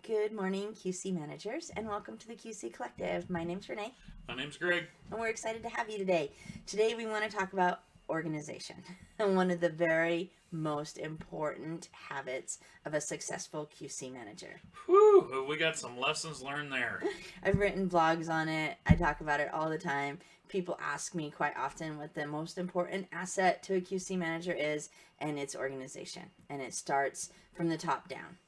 Good morning, QC managers, and welcome to the QC Collective. My name's Renee, My name's Greg. and we're excited to have you today. Today, we want to talk about organization, and one of the very most important habits of a successful QC manager. Whew, we got some lessons learned there. I've written blogs on it, I talk about it all the time. People ask me quite often what the most important asset to a QC manager is, and it's organization, and it starts from the top down.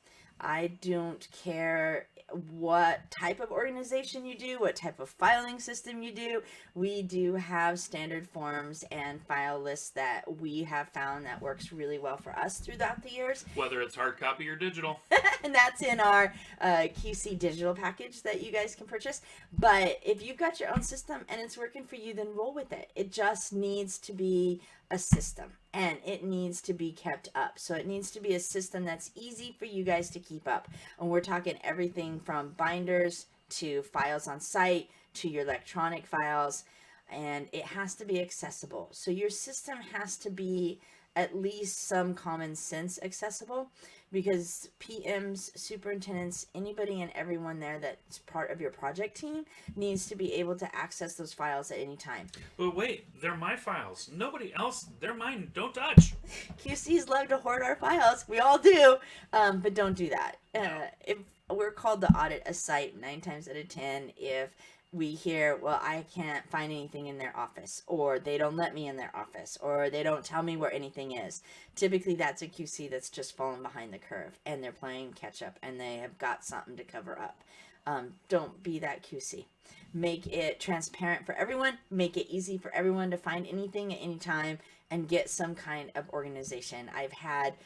I don't care what type of organization you do, what type of filing system you do. We do have standard forms and file lists that we have found that works really well for us throughout the years. Whether it's hard copy or digital. And that's in our QC digital package that you guys can purchase. But if you've got your own system and it's working for you, then roll with it. It just needs to be a system, and it needs to be kept up. So it needs to be a system that's easy for you guys to keep up. And we're talking everything from binders to files on site to your electronic files, and it has to be accessible. So your system has to be at least some common sense accessible, because PMs, superintendents, anybody and everyone there that's part of your project team needs to be able to access those files at any time. But wait, they're my files. Nobody else, they're mine. Don't touch. QCs love to hoard our files. We all do, but don't do that. If we're called to audit a site 9 times out of 10 if we hear, well, I can't find anything in their office, or they don't let me in their office, or they don't tell me where anything is. Typically, that's a QC that's just fallen behind the curve, and they're playing catch up, and they have got something to cover up. Don't be that QC. Make it transparent for everyone. Make it easy for everyone to find anything at any time, and get some kind of organization. I've had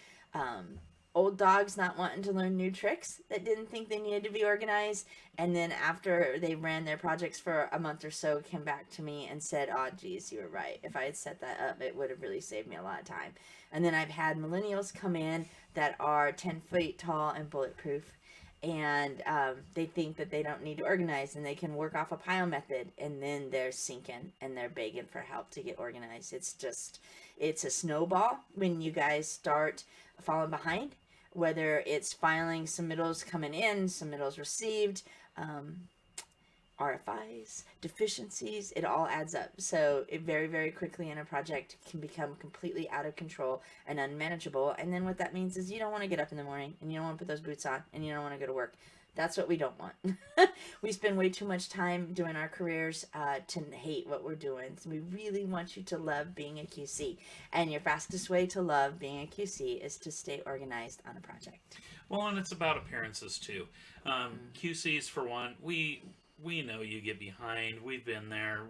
old dogs not wanting to learn new tricks that didn't think they needed to be organized, and then after they ran their projects for a month or so, came back to me and said, oh geez, you were right, if I had set that up, it would have really saved me a lot of time. And then I've had millennials come in that are 10 feet tall and bulletproof, and they think that they don't need to organize and they can work off a pile method, and then they're sinking and they're begging for help to get organized. It's a snowball when you guys start falling behind, whether it's filing submittals coming in, submittals received, RFIs, deficiencies, it all adds up. So it very, very quickly in a project can become completely out of control and unmanageable. And then what that means is you don't want to get up in the morning, and you don't want to put those boots on, and you don't want to go to work. That's what we don't want. We spend way too much time doing our careers to hate what we're doing. So we really want you to love being a QC. And your fastest way to love being a QC is to stay organized on a project. Well, and it's about appearances too. QCs, for one, we know you get behind. We've been there.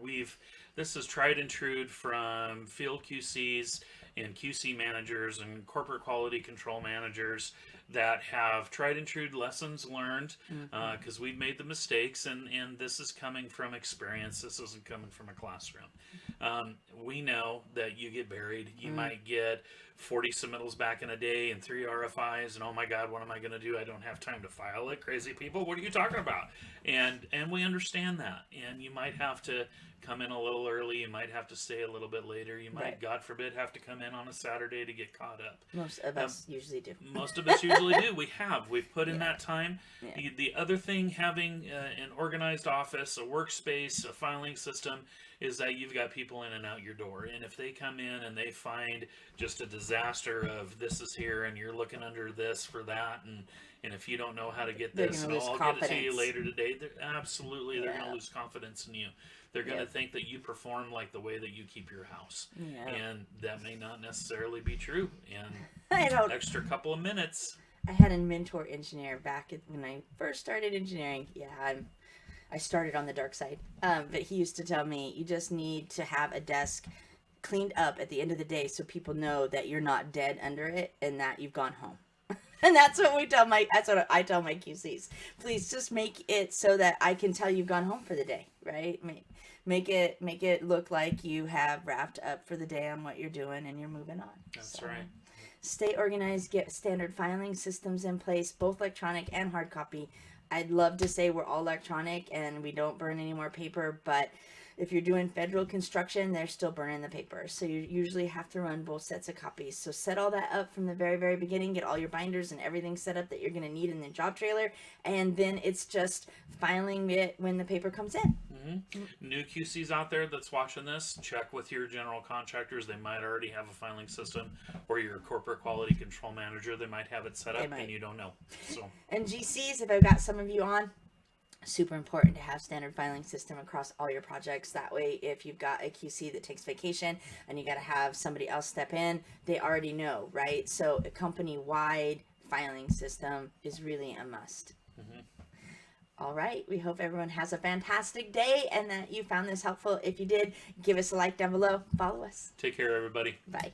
This is tried and true from field QCs and QC managers and corporate quality control managers that have tried and true lessons learned, because we've made the mistakes, and this is coming from experience. This isn't coming from a classroom. We know that you get buried. You might get 40 submittals back in a day and 3 RFIs, and oh my God, what am I going to do? I don't have time to file it. Crazy people, what are you talking about? And we understand that, and you might have to come in a little early. You might have to stay a little bit later. You might, God forbid, have to come in on a Saturday to get caught up. Most of us usually do. Most of us usually do. We've put in that time. Yeah. The other thing, having an organized office, a workspace, a filing system, is that you've got people in and out your door. And if they come in and they find just a disaster of this is here and you're looking under this for that, and if you don't know how to get this, and I'll get it to you later today, they're going to lose confidence in you. They're going to think that you perform like the way that you keep your house. Yeah. And that may not necessarily be true. And extra couple of minutes. I had a mentor engineer back when I first started engineering. Yeah, I started on the dark side. But he used to tell me, you just need to have a desk cleaned up at the end of the day so people know that you're not dead under it and that you've gone home. And that's what I tell my QCs. Please just make it so that I can tell you've gone home for the day, right? Make it look like you have wrapped up for the day on what you're doing and you're moving on. That's right. Stay organized, get standard filing systems in place, both electronic and hard copy. I'd love to say we're all electronic and we don't burn any more paper, but If you're doing federal construction, they're still burning the paper. So you usually have to run both sets of copies. So set all that up from the very, very beginning. Get all your binders and everything set up that you're going to need in the job trailer. And then it's just filing it when the paper comes in. New QCs out there that's watching this, check with your general contractors. They might already have a filing system, or your corporate quality control manager. They might have it set up and you don't know. So, and GCs, if I've got some of you on, super important to have standard filing system across all your projects. That way, if you've got a QC that takes vacation and you got to have somebody else step in, they already know, right? So a company-wide filing system is really a must. All right. We hope everyone has a fantastic day and that you found this helpful. If you did, give us a like down below. Follow us. take care, everybody. Bye.